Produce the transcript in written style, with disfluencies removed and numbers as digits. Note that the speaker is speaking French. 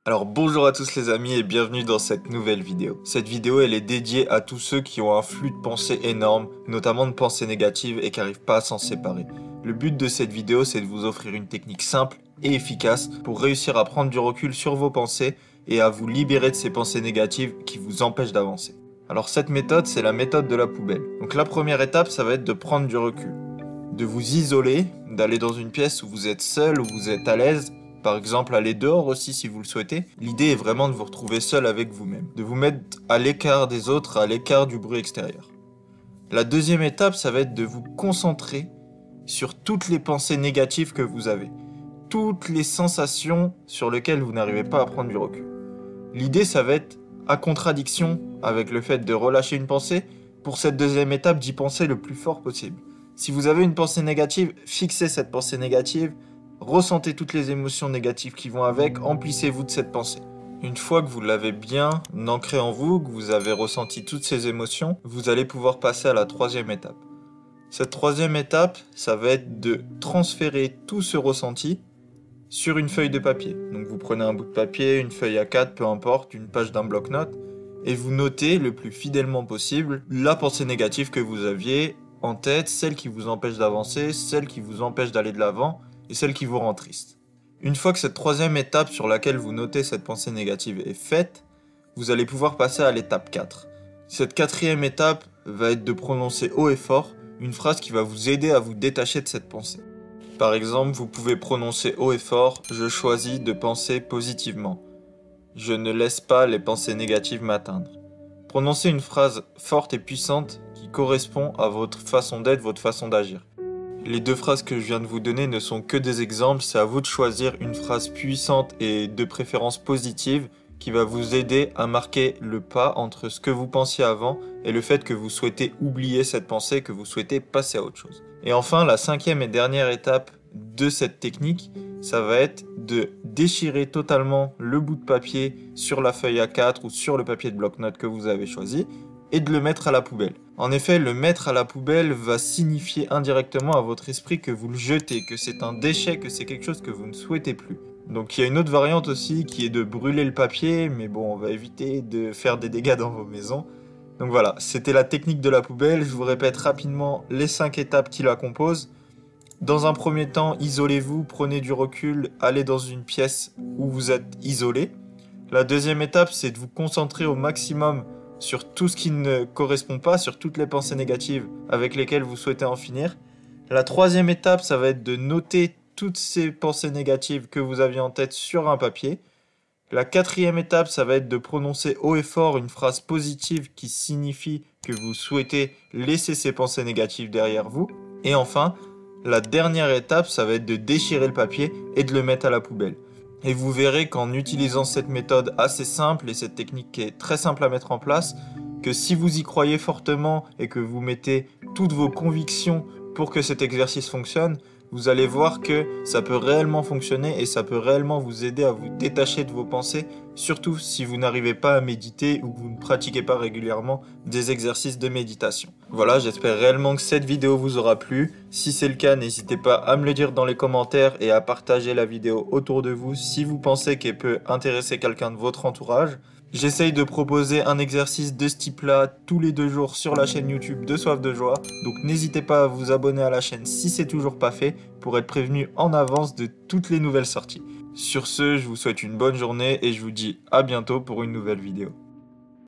Alors bonjour à tous les amis et bienvenue dans cette nouvelle vidéo. Cette vidéo elle est dédiée à tous ceux qui ont un flux de pensée énorme, notamment de pensées négatives et qui n'arrivent pas à s'en séparer. Le but de cette vidéo c'est de vous offrir une technique simple et efficace pour réussir à prendre du recul sur vos pensées et à vous libérer de ces pensées négatives qui vous empêchent d'avancer. Alors cette méthode c'est la méthode de la poubelle. Donc la première étape ça va être de prendre du recul, de vous isoler, d'aller dans une pièce où vous êtes seul, où vous êtes à l'aise. Par exemple, aller dehors aussi si vous le souhaitez. L'idée est vraiment de vous retrouver seul avec vous-même, de vous mettre à l'écart des autres, à l'écart du bruit extérieur. La deuxième étape, ça va être de vous concentrer sur toutes les pensées négatives que vous avez, toutes les sensations sur lesquelles vous n'arrivez pas à prendre du recul. L'idée, ça va être, à contradiction avec le fait de relâcher une pensée, pour cette deuxième étape, d'y penser le plus fort possible. Si vous avez une pensée négative, fixez cette pensée négative, ressentez toutes les émotions négatives qui vont avec, emplissez-vous de cette pensée. Une fois que vous l'avez bien ancré en vous, que vous avez ressenti toutes ces émotions, vous allez pouvoir passer à la troisième étape. Cette troisième étape, ça va être de transférer tout ce ressenti sur une feuille de papier. Donc vous prenez un bout de papier, une feuille A4, peu importe, une page d'un bloc-notes, et vous notez le plus fidèlement possible la pensée négative que vous aviez en tête, celle qui vous empêche d'avancer, celle qui vous empêche d'aller de l'avant, et celle qui vous rend triste. Une fois que cette troisième étape sur laquelle vous notez cette pensée négative est faite, vous allez pouvoir passer à l'étape 4. Cette quatrième étape va être de prononcer haut et fort une phrase qui va vous aider à vous détacher de cette pensée. Par exemple, vous pouvez prononcer haut et fort « Je choisis de penser positivement ». Je ne laisse pas les pensées négatives m'atteindre. Prononcez une phrase forte et puissante qui correspond à votre façon d'être, votre façon d'agir. Les deux phrases que je viens de vous donner ne sont que des exemples, c'est à vous de choisir une phrase puissante et de préférence positive qui va vous aider à marquer le pas entre ce que vous pensiez avant et le fait que vous souhaitez oublier cette pensée, que vous souhaitez passer à autre chose. Et enfin, la cinquième et dernière étape de cette technique, ça va être de déchirer totalement le bout de papier sur la feuille A4 ou sur le papier de bloc-notes que vous avez choisi et de le mettre à la poubelle. En effet, le mettre à la poubelle va signifier indirectement à votre esprit que vous le jetez, que c'est un déchet, que c'est quelque chose que vous ne souhaitez plus. Donc il y a une autre variante aussi qui est de brûler le papier, mais bon, on va éviter de faire des dégâts dans vos maisons. Donc voilà, c'était la technique de la poubelle. Je vous répète rapidement les 5 étapes qui la composent. Dans un premier temps, isolez-vous, prenez du recul, allez dans une pièce où vous êtes isolé. La deuxième étape, c'est de vous concentrer au maximum sur tout ce qui ne correspond pas, sur toutes les pensées négatives avec lesquelles vous souhaitez en finir. La troisième étape, ça va être de noter toutes ces pensées négatives que vous aviez en tête sur un papier. La quatrième étape, ça va être de prononcer haut et fort une phrase positive qui signifie que vous souhaitez laisser ces pensées négatives derrière vous. Et enfin, la dernière étape, ça va être de déchirer le papier et de le mettre à la poubelle. Et vous verrez qu'en utilisant cette méthode assez simple et cette technique qui est très simple à mettre en place, que si vous y croyez fortement et que vous mettez toutes vos convictions pour que cet exercice fonctionne, vous allez voir que ça peut réellement fonctionner et ça peut réellement vous aider à vous détacher de vos pensées, surtout si vous n'arrivez pas à méditer ou que vous ne pratiquez pas régulièrement des exercices de méditation. Voilà, j'espère réellement que cette vidéo vous aura plu. Si c'est le cas, n'hésitez pas à me le dire dans les commentaires et à partager la vidéo autour de vous si vous pensez qu'elle peut intéresser quelqu'un de votre entourage. J'essaye de proposer un exercice de ce type-là tous les 2 jours sur la chaîne YouTube de Soif de Joie. Donc n'hésitez pas à vous abonner à la chaîne si c'est toujours pas fait pour être prévenu en avance de toutes les nouvelles sorties. Sur ce, je vous souhaite une bonne journée et je vous dis à bientôt pour une nouvelle vidéo.